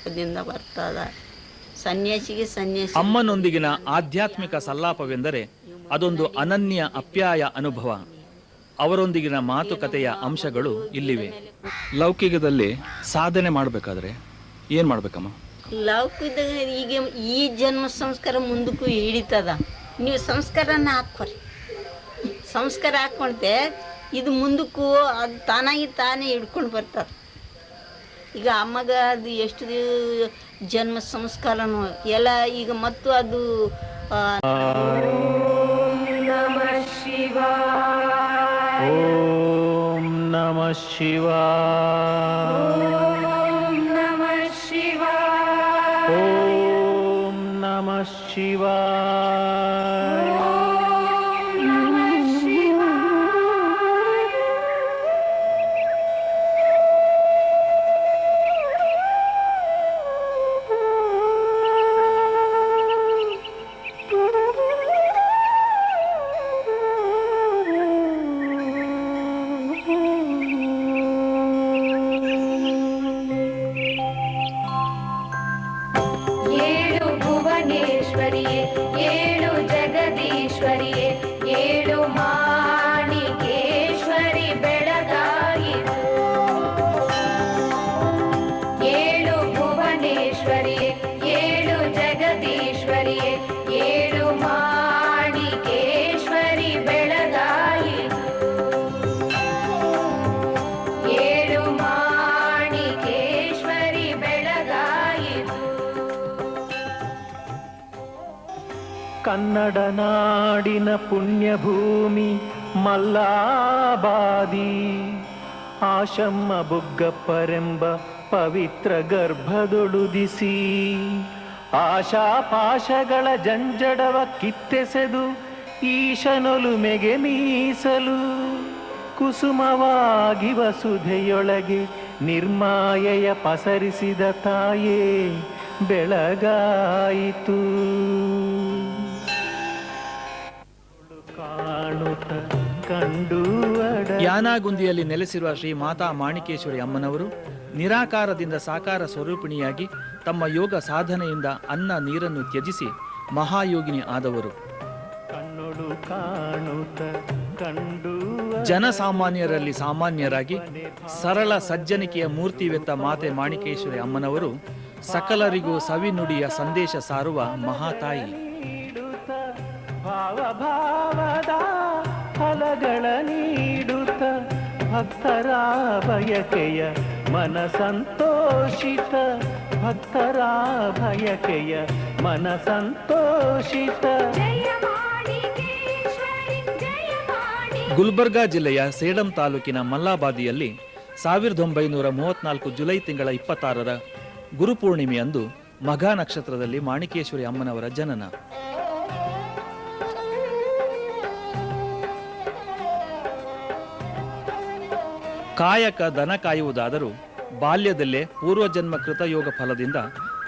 ರೂಪದಿಂದ ಬರ್ತದ. ಸನ್ಯಾಸಿ ಅಮ್ಮನೊಂದಿಗಿನ ಆಧ್ಯಾತ್ಮಿಕ ಸಲ್ಲಾಪವೆಂದರೆ ಅದೊಂದು ಅನನ್ಯ ಅಪ್ಯಾಯ ಅನುಭವ. ಅವರೊಂದಿಗಿನ ಮಾತುಕತೆಯ ಅಂಶಗಳು ಇಲ್ಲಿವೆ. ಲೌಕಿಕದಲ್ಲಿ ಸಾಧನೆ ಮಾಡಬೇಕಾದ್ರೆ ಏನು ಮಾಡಬೇಕಮ್ಮ? ಲೌಕಿಕದಾಗ ಈಗ ಈ ಜನ್ಮ ಸಂಸ್ಕಾರ ಮುಂದಕ್ಕೂ ಹಿಡಿತದ. ನೀವು ಸಂಸ್ಕಾರನ ಹಾಕ್ಕೊರಿ. ಸಂಸ್ಕಾರ ಹಾಕ್ಕೊಂಡೆ ಇದು ಮುಂದಕ್ಕೂ ಅದು ತಾನೇ ಹಿಡ್ಕೊಂಡು ಬರ್ತಾರೆ. ಈಗ ಅಮ್ಮಗ ಅದು ಎಷ್ಟು ಜನ್ಮ ಸಂಸ್ಕಾರನೂ ಎಲ್ಲ ಈಗ ಮತ್ತು ಅದು ನಮಃ ಶಿವಾಯ. ಓಂ ನಮಃ ಶಿವಾಯ. ಓಂ ನಮಃ ಶಿವಾಯ. ಓಂ ನಮಃ ಶಿವಾಯ. ಕನ್ನಡ ನಾಡಿನ ಪುಣ್ಯಭೂಮಿ ಮಲ್ಲಾಬಾದಿ ಆಶಮ್ಮ ಬುಗ್ಗಪ್ಪರೆಂಬ ಪವಿತ್ರ ಗರ್ಭದೊಳುದಿಸಿ ಆಶಾಪಾಶಗಳ ಜಂಜಡವ ಕಿತ್ತೆಸೆದು ಈಶನೊಲುಮೆಗೆ ಮೀಸಲು ಕುಸುಮವಾಗಿ ವಸುಧೆಯೊಳಗೆ ನಿರ್ಮಾಯೆಯ ಪಸರಿಸಿದ ತಾಯೇ ಬೆಳಗಾಯಿತು. ಯಾನಾಗುಂದಿಯಲ್ಲಿ ನೆಲೆಸಿರುವ ಶ್ರೀ ಮಾತಾ ಮಾಣಿಕೇಶ್ವರಿ ಅಮ್ಮನವರು ನಿರಾಕಾರದಿಂದ ಸಾಕಾರ ಸ್ವರೂಪಿಣಿಯಾಗಿ ತಮ್ಮ ಯೋಗ ಸಾಧನೆಯಿಂದ ಅನ್ನ ನೀರನ್ನು ತ್ಯಜಿಸಿ ಮಹಾಯೋಗಿನಿ ಆದವರು. ಜನಸಾಮಾನ್ಯರಲ್ಲಿ ಸಾಮಾನ್ಯರಾಗಿ ಸರಳ ಸಜ್ಜನಿಕೆಯ ಮೂರ್ತಿವೆತ್ತ ಮಾತೆ ಮಾಣಿಕೇಶ್ವರಿ ಅಮ್ಮನವರು ಸಕಲರಿಗೂ ಸವಿನುಡಿಯ ಸಂದೇಶ ಸಾರುವ ಮಹಾತಾಯಿ. ಭಾವಭಾವದ ಫಲಗಳ ನೀಡುತ್ತ ಭಕ್ತರ ಬಯಕೆಯ ಮನ ಸಂತೋಷಿತ, ಭಕ್ತರ ಬಯಕೆಯ ಮನ ಸಂತೋಷಿತ. ಗುಲ್ಬರ್ಗಾ ಜಿಲ್ಲೆಯ ಸೇಡಂ ತಾಲೂಕಿನ ಮಲ್ಲಾಬಾದಿಯಲ್ಲಿ 1934 ಜುಲೈ ತಿಂಗಳ 26ರ ಗುರುಪೂರ್ಣಿಮೆಯಂದು ಮಘ ನಕ್ಷತ್ರದಲ್ಲಿ ಮಾಣಿಕೇಶ್ವರಿ ಅಮ್ಮನವರ ಜನನ. ಕಾಯಕ ದನ ಕಾಯುವುದಾದರೂ ಬಾಲ್ಯದಲ್ಲೇ ಪೂರ್ವಜನ್ಮ ಕೃತಯೋಗ ಫಲದಿಂದ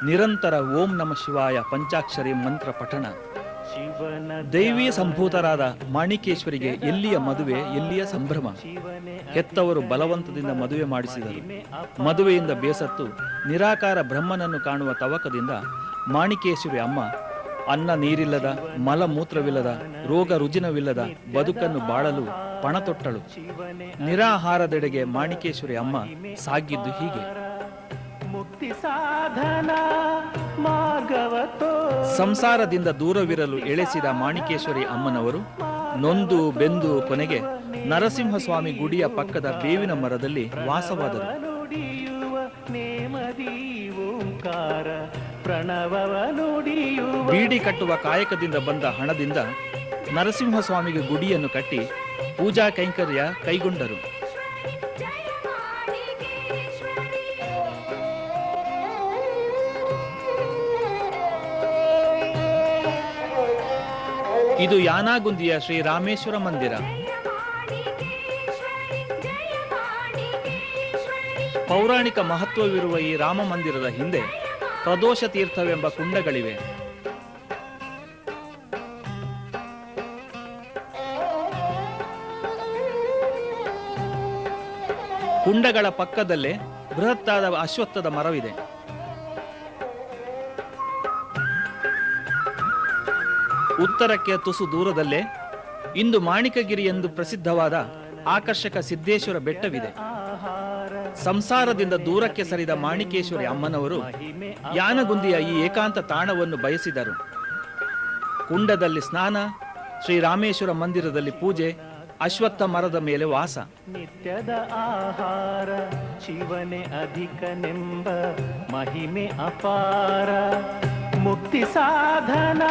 ನಿರಂತರ ಓಂ ನಮಃ ಶಿವಾಯ ಪಂಚಾಕ್ಷರಿ ಮಂತ್ರ ಪಠಣ. ದೈವೀ ಸಂಭೂತರಾದ ಮಾಣಿಕೇಶ್ವರಿಗೆ ಎಲ್ಲಿಯ ಮದುವೆ, ಎಲ್ಲಿಯ ಸಂಭ್ರಮ. ಹೆತ್ತವರು ಬಲವಂತದಿಂದ ಮದುವೆ ಮಾಡಿಸಿದರು. ಮದುವೆಯಿಂದ ಬೇಸತ್ತು ನಿರಾಕಾರ ಬ್ರಹ್ಮನನ್ನು ಕಾಣುವ ತವಕದಿಂದ ಮಾಣಿಕೇಶ್ವರಿ ಅಮ್ಮ ಅನ್ನ ನೀರಿಲ್ಲದ, ಮಲಮೂತ್ರವಿಲ್ಲದ, ರೋಗ ರುಜಿನವಿಲ್ಲದ ಬದುಕನ್ನು ಬಾಳಲು ಪಣತೊಟ್ಟಳು. ನಿರಾಹಾರದೆಡೆಗೆ ಮಾಣಿಕೇಶ್ವರಿ ಅಮ್ಮ ಸಾಗಿದ್ದು ಹೀಗೆ. ಸಂಸಾರದಿಂದ ದೂರವಿರಲು ಎಳೆಸಿದ ಮಾಣಿಕೇಶ್ವರಿ ಅಮ್ಮನವರು ನೊಂದು ಬೆಂದು ಕೊನೆಗೆ ನರಸಿಂಹಸ್ವಾಮಿ ಗುಡಿಯ ಪಕ್ಕದ ಬೇವಿನ ಮರದಲ್ಲಿ ವಾಸವಾದರು. ಬೀಡಿ ಕಟ್ಟುವ ಕಾಯಕದಿಂದ ಬಂದ ಹಣದಿಂದ ನರಸಿಂಹಸ್ವಾಮಿಗೆ ಗುಡಿಯನ್ನು ಕಟ್ಟಿ ಪೂಜಾ ಕೈಂಕರ್ಯ ಕೈಗೊಂಡರು. ಇದು ಯಾನಾಗುಂದಿಯ ಶ್ರೀ ರಾಮೇಶ್ವರ ಮಂದಿರ. ಪೌರಾಣಿಕ ಮಹತ್ವವಿರುವ ಈ ರಾಮ ಮಂದಿರದ ಹಿಂದೆ ಪ್ರದೋಷ ತೀರ್ಥವೆಂಬ ಕುಂಡಗಳಿವೆ. ಕುಂಡಗಳ ಪಕ್ಕದಲ್ಲೇ ಬೃಹತ್ತಾದ ಅಶ್ವತ್ಥದ ಮರವಿದೆ. ಉತ್ತರಕ್ಕೆ ತುಸು ದೂರದಲ್ಲೇ ಇಂದು ಮಾಣಿಕಗಿರಿ ಎಂದು ಪ್ರಸಿದ್ಧವಾದ ಆಕರ್ಷಕ ಸಿದ್ದೇಶ್ವರ ಬೆಟ್ಟವಿದೆ. ಸಂಸಾರದಿಂದ ದೂರಕ್ಕೆ ಸರಿದ ಮಾಣಿಕೇಶ್ವರಿ ಅಮ್ಮನವರು ಯಾನಗುಂದಿಯ ಈ ಏಕಾಂತ ತಾಣವನ್ನು ಬಯಸಿದರು. ಕುಂಡದಲ್ಲಿ ಸ್ನಾನ, ಶ್ರೀರಾಮೇಶ್ವರ ಮಂದಿರದಲ್ಲಿ ಪೂಜೆ, ಅಶ್ವತ್ಥ ಮರದ ಮೇಲೆ ವಾಸ. ನಿತ್ಯದ ಆಹಾರ ಶಿವನೇ ಅಧಿಕನೆಂಬ ಮಹಿಮೆ ಅಪಾರ. ಮುಕ್ತಿ ಸಾಧನ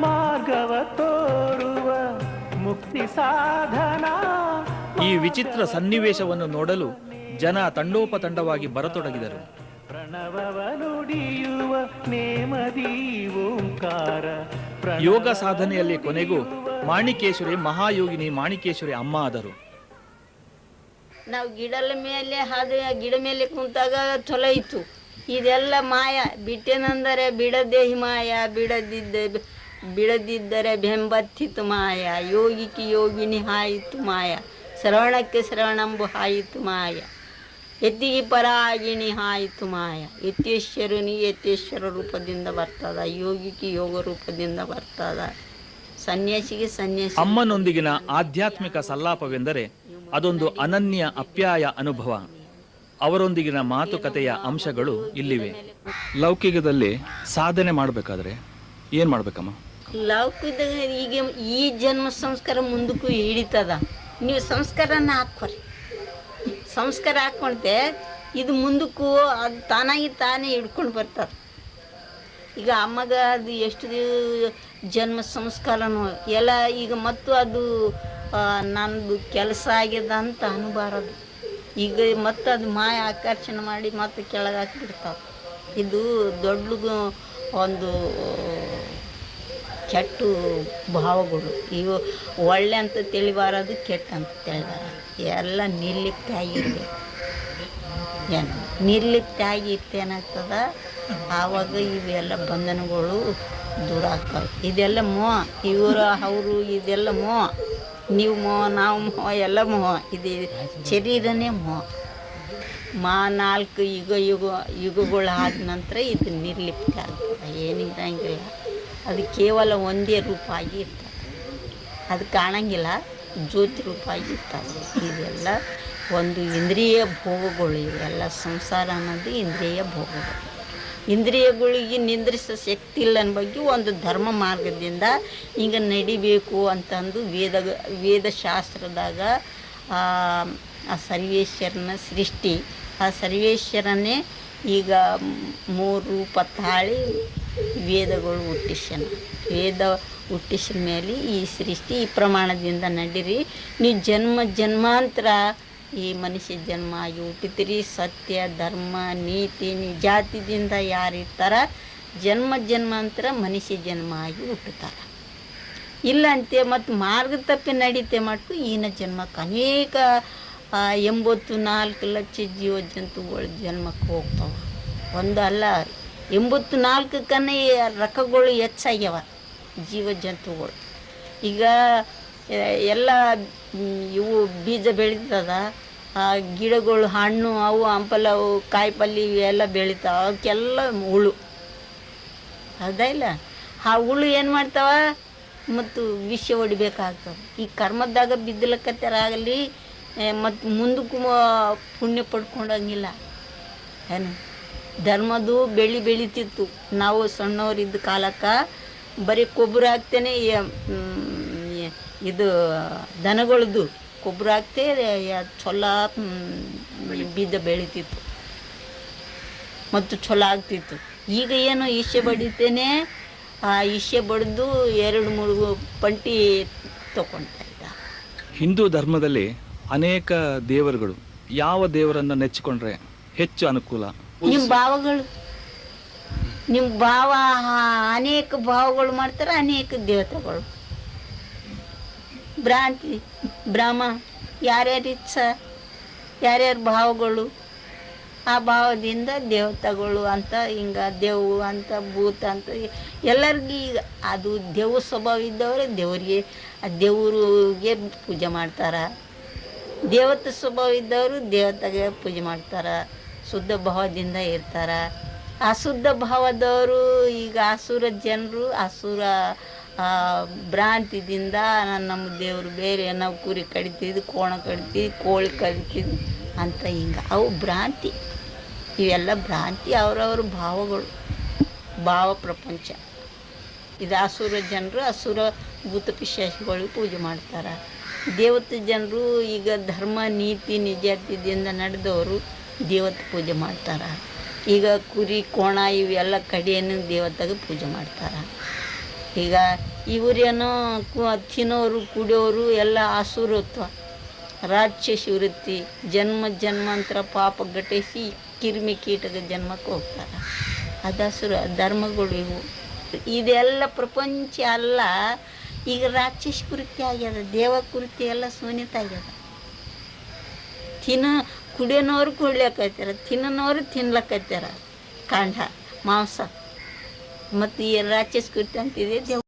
ಮಾರ್ಗವ ತೋರುವ ಮುಕ್ತಿ ಸಾಧನ. ಈ ವಿಚಿತ್ರ ಸನ್ನಿವೇಶವನ್ನು ನೋಡಲು ಜನ ತಂಡೋಪತಂಡವಾಗಿ ಬರತೊಡಗಿದರು. ಪ್ರಣವವ ನುಡಿಯುವ ನೇಮದಿ ಓಂಕಾರ. ಯೋಗ ಸಾಧನೆಯಲ್ಲಿ ಕೊನೆಗೂ ಮಾಣಿಕೇಶ್ವರಿ ಮಹಾಯೋಗಿನಿ ಮಾಣಿಕೇಶ್ವರಿ ಅಮ್ಮ ಆದರು. ನಾವು ಗಿಡದ ಮೇಲೆ ಗಿಡ ಮೇಲೆ ಕುಂತಾಗ ಚಲೋ ಇತ್ತು. ಇದೆಲ್ಲ ಮಾಯ. ಬಿಟ್ಟೆನೆಂದರೆ ಬಿಡದೇಹಿ ಮಾಯ, ಬಿಡದಿದ್ದರೆ ಬೆಂಬತ್ತಿತು ಮಾಯ. ಯೋಗಿಗೆ ಯೋಗಿನಿ ಹಾಯಿತು ಮಾಯ, ಶ್ರವಣಕ್ಕೆ ಶ್ರವಣಂಬು ಹಾಯಿತು ಮಾಯ. ಎತ್ತಿಗೆ ಪರಾಗಿಣಿ ಹಾಯಿತು ಮಾಯ. ಯತೇಶ್ವರನಿ ಯತೇಶ್ವರ ರೂಪದಿಂದ ಬರ್ತದ, ಯೋಗಿಗೆ ಯೋಗ ರೂಪದಿಂದ ಬರ್ತದ, ಸನ್ಯಾಸಿಗೆ ಸನ್ಯಾಸಿ. ಅಮ್ಮನೊಂದಿಗಿನ ಆಧ್ಯಾತ್ಮಿಕ ಸಲ್ಲಾಪವೆಂದರೆ ಅದೊಂದು ಅನನ್ಯ ಅಪ್ಯಾಯ ಅನುಭವ. ಅವರೊಂದಿಗಿನ ಮಾತುಕತೆಯ ಅಂಶಗಳು ಇಲ್ಲಿವೆ. ಲೌಕಿಕದಲ್ಲಿ ಸಾಧನೆ ಮಾಡಬೇಕಾದ್ರೆ ಏನ್ ಮಾಡ್ಬೇಕಮ್ಮ? ಲೌಕಿಕದಾಗ ಈಗ ಈ ಜನ್ಮ ಸಂಸ್ಕಾರ ಮುಂದಕ್ಕೂ ಹಿಡಿತದ. ನೀವು ಸಂಸ್ಕಾರನ ಹಾಕ್ಕೊರಿ. ಸಂಸ್ಕಾರ ಹಾಕ್ಕೊಂಡೆ ಇದು ಮುಂದಕ್ಕೂ ಅದು ತಾನೇ ಹಿಡ್ಕೊಂಡು ಬರ್ತಾರೆ. ಈಗ ಅಮ್ಮಗ ಅದು ಎಷ್ಟು ಜನ್ಮ ಸಂಸ್ಕಾರನೂ ಎಲ್ಲ ಈಗ ಮತ್ತು ಅದು ನಂದು ಕೆಲಸ ಆಗ್ಯದ ಅಂತ ಅನ್ಬಾರದು. ಈಗ ಮತ್ತು ಅದು ಮಾಯ ಆಕರ್ಷಣೆ ಮಾಡಿ ಮತ್ತೆ ಕೆಳಗೆ ಹಾಕಿಬಿಡ್ತಾವೆ. ಇದು ದೊಡ್ಡ ಒಂದು ಕೆಟ್ಟ ಭಾವಗಳು. ಇವು ಒಳ್ಳೆ ಅಂತ ತಿಳಿಬಾರದು, ಕೆಟ್ಟ ಅಂತ ತಿಳಿಬಾರದು. ಎಲ್ಲ ನಿರ್ಲಿಪ್ತ ಆಗಿರಬೇಕು. ಏನು ನಿರ್ಲಿಪ್ತ ಆಗಿರ್ತೇನಾಗ್ತದ, ಆವಾಗ ಇವೆಲ್ಲ ಬಂಧನಗಳು ದೂರ ಆಗ್ತವೆ. ಇದೆಲ್ಲ ಮೋಹ, ಅವರು ಇದೆಲ್ಲ ಮೋಹ. ನೀವು ಮೋಹ, ನಾವು ಮೋಹ, ಎಲ್ಲ ಮೋಹ. ಇದು ಶರೀರನೇ ಮೋಹ. 4 ಯುಗಗಳು ಆದ ನಂತರ ಇದು ನಿರ್ಲಿಪ್ತ ಆಗ್ತದೆ. ಏನಿರಂಗಿಲ್ಲ, ಅದು ಕೇವಲ ಒಂದೇ ರೂಪ ಆಗಿ ಇರ್ತದೆ. ಅದು ಕಾಣಂಗಿಲ್ಲ, ಜ್ಯೋತಿ ರೂಪ ಆಗಿರ್ತದೆ. ಇದೆಲ್ಲ ಒಂದು ಇಂದ್ರಿಯ ಭೋಗಗಳು. ಇವೆಲ್ಲ ಸಂಸಾರ ಅನ್ನೋದು ಇಂದ್ರಿಯ ಭೋಗಗಳು. ಇಂದ್ರಿಯಗಳಿಗೆ ನಿಂದ್ರಿಸೋ ಶಕ್ತಿ ಇಲ್ಲ ಅನ್ನೋ ಬಗ್ಗೆ ಒಂದು ಧರ್ಮ ಮಾರ್ಗದಿಂದ ಹಿಂಗೆ ನಡಿಬೇಕು ಅಂತಂದು ವೇದಶಾಸ್ತ್ರದಾಗ ಆ ಸರ್ವೇಶ್ವರನ ಸೃಷ್ಟಿ, ಆ ಸರ್ವೇಶ್ವರನೇ ಈಗ 3 ರೂಪ ತಾಳಿ ವೇದಗಳು ಹುಟ್ಟಿಸ್ಯಾನ. ವೇದ ಹುಟ್ಟಿಸಿದ ಮೇಲೆ ಈ ಸೃಷ್ಟಿ ಈ ಪ್ರಮಾಣದಿಂದ ನಡೀರಿ. ನೀವು ಜನ್ಮಾಂತರ ಈ ಮನುಷ್ಯ ಜನ್ಮ ಆಗಿ ಹುಟ್ಟಿತೀರಿ. ಸತ್ಯ, ಧರ್ಮ, ನೀತಿ, ನಿಜಾತಿದಿಂದ ಯಾರಿರ್ತಾರ ಜನ್ಮಾಂತರ ಮನುಷ್ಯ ಜನ್ಮ ಆಗಿ ಹುಟ್ಟುತ್ತಾರೆ. ಇಲ್ಲಂತೆ ಮತ್ತು ಮಾರ್ಗ ತಪ್ಪಿ ನಡೀತೆ ಮಟ್ಟು ಈನ ಜನ್ಮಕ್ಕೆ ಅನೇಕ 84 ಲಕ್ಷ ಜೀವ ಜಂತುಗಳು ಜನ್ಮಕ್ಕೆ ಹೋಗ್ತಾವೆ. ಒಂದು ಅಲ್ಲ, 84 ರಕಗಳು ಹೆಚ್ಚಾಗ್ಯಾವ ಜೀವ ಜಂತುಗಳು. ಈಗ ಎಲ್ಲ ಇವು ಬೀಜ ಬೆಳೀತದ, ಗಿಡಗಳು, ಹಣ್ಣು, ಅವು ಹಂಪಲವು, ಕಾಯಿಪಲ್ಯ ಇವೆಲ್ಲ ಬೆಳಿತಾವ. ಅವಕ್ಕೆಲ್ಲ ಹುಳು ಹೌದಾ ಇಲ್ಲ? ಆ ಹುಳು ಏನು ಮಾಡ್ತಾವ ಮತ್ತು ವಿಷ ಹೊಡಿಬೇಕಾಗ್ತವೆ. ಈ ಕರ್ಮದಾಗ ಬಿದ್ದಲಕತ್ತಾರಾಗಲಿ ಮತ್ತು ಮುಂದಕ್ಕೂ ಪುಣ್ಯ ಪಡ್ಕೊಂಡಂಗಿಲ್ಲ. ಏನು ಧರ್ಮದು ಬೆಳೀತಿತ್ತು. ನಾವು ಸಣ್ಣವರಿದ್ದ ಕಾಲಕ್ಕೆ ಬರೀ ಕೊಬ್ಬರಿ ಹಾಕ್ತೇನೆ, ಇದು ದನಗಳದ್ದು ಕೊಬ್ಬರಿ ಹಾಕ್ತೇ ಚೊಲ ಬೀಜ ಬೆಳೀತಿತ್ತು ಮತ್ತು ಚೊಲ ಆಗ್ತಿತ್ತು. ಈಗ ಏನು ಈಶೆ ಬಡಿತೇನೆ, ಆ ಈಶೆ ಬಡಿದು 2-3 ಪಂಟಿ ತಗೊಳ್ತಾ ಇದ್ದ. ಹಿಂದೂ ಧರ್ಮದಲ್ಲಿ ಅನೇಕ ದೇವರುಗಳು. ಯಾವ ದೇವರನ್ನು ನೆಚ್ಚಿಕೊಂಡ್ರೆ ಹೆಚ್ಚು ಅನುಕೂಲ? ನಿಮ್ಮ ಭಾವಗಳು, ನಿಮ್ಮ ಭಾವ ಅನೇಕ ಭಾವಗಳು ಮಾಡ್ತಾರೆ, ಅನೇಕ ದೇವತೆಗಳು. ಭ್ರಾಂತಿ ಭ್ರಮ, ಯಾರ್ಯಾರ ಇಚ್ಛ, ಯಾರ್ಯಾರ ಭಾವಗಳು, ಆ ಭಾವದಿಂದ ದೇವತೆಗಳು ಅಂತ ಹಿಂಗೆ ದೇವು ಅಂತ ಭೂತ ಅಂತ ಎಲ್ಲರಿಗೂ ಈಗ ಅದು ದೇವ ಸ್ವಭಾವ ಇದ್ದವರೇ ದೇವರಿಗೆ ಪೂಜೆ ಮಾಡ್ತಾರೆ. ದೇವತೆ ಸ್ವಭಾವ ಇದ್ದವರು ದೇವತೆಗೆ ಪೂಜೆ ಮಾಡ್ತಾರೆ. ಶುದ್ಧ ಭಾವದಿಂದ ಇರ್ತಾರೆ. ಅಶುದ್ಧ ಭಾವದವರು ಈಗ ಅಸುರ ಜನರು, ಅಸುರ ಆ ಭ್ರಾಂತಿದಿಂದ ನಮ್ಮ ದೇವರು ಬೇರೆ, ನಾವು ಕುರಿ ಕಡಿತಿದ್ದು, ಕೋಣ ಕಡಿತಿದ್ದು, ಕೋಳಿ ಕಡಿತಿದ್ದು ಅಂತ ಹಿಂಗೆ ಅವು ಭ್ರಾಂತಿ. ಇವೆಲ್ಲ ಭ್ರಾಂತಿ, ಅವರವ್ರ ಭಾವಗಳು, ಭಾವ ಪ್ರಪಂಚ. ಇದು ಅಸುರ ಜನರು ಅಸುರ ಭೂತ ಪಿಶಾಚಿಗಳಿಗೆ ಪೂಜೆ ಮಾಡ್ತಾರೆ. ದೇವತೆ ಜನರು ಈಗ ಧರ್ಮ ನೀತಿ ನಿಜಾತಿದಿಂದ ನಡೆದವರು ದೇವತೆ ಪೂಜೆ ಮಾಡ್ತಾರೆ. ಈಗ ಕುರಿ ಕೋಣ ಇವೆಲ್ಲ ಕಡಿಯನ್ನು ದೇವತೆಗೆ ಪೂಜೆ ಮಾಡ್ತಾರೆ. ಈಗ ಇವರೇನೋ ತಿನ್ನೋರು ಕುಡಿಯೋರು ಎಲ್ಲ ಅಸುರತ್ವ, ರಾಕ್ಷಸಿ ವೃತ್ತಿ, ಜನ್ಮಾಂತರ ಪಾಪ ಘಟಿಸಿ ಕಿರಿಮಿ ಕೀಟದ ಜನ್ಮಕ್ಕೆ ಹೋಗ್ತಾರೆ. ಅದು ಅಸುರ ಧರ್ಮಗಳು ಇವು. ಇದೆಲ್ಲ ಪ್ರಪಂಚ ಅಲ್ಲ. ಈಗ ರಾಕ್ಷಸ ಕೃತ್ಯ ಆಗ್ಯದ, ದೇವ ಕೃತ್ಯ ಎಲ್ಲ ಶೂನ್ಯತೆ ಆಗ್ಯದ. ಕುಡಿಯೋನವ್ರು ಕುಡ್ಲಿಕ್ಕೈತಾರ, ತಿನ್ನೋನವ್ರು ತಿನ್ಲಕ್ಕೈತಾರ ಕಾಂಡ ಮಾಂಸ. ಮತ್ತು ಈ ರಾಕ್ಷಸ ಕೃತ್ಯ ಅಂತಿದೆ ದೇವ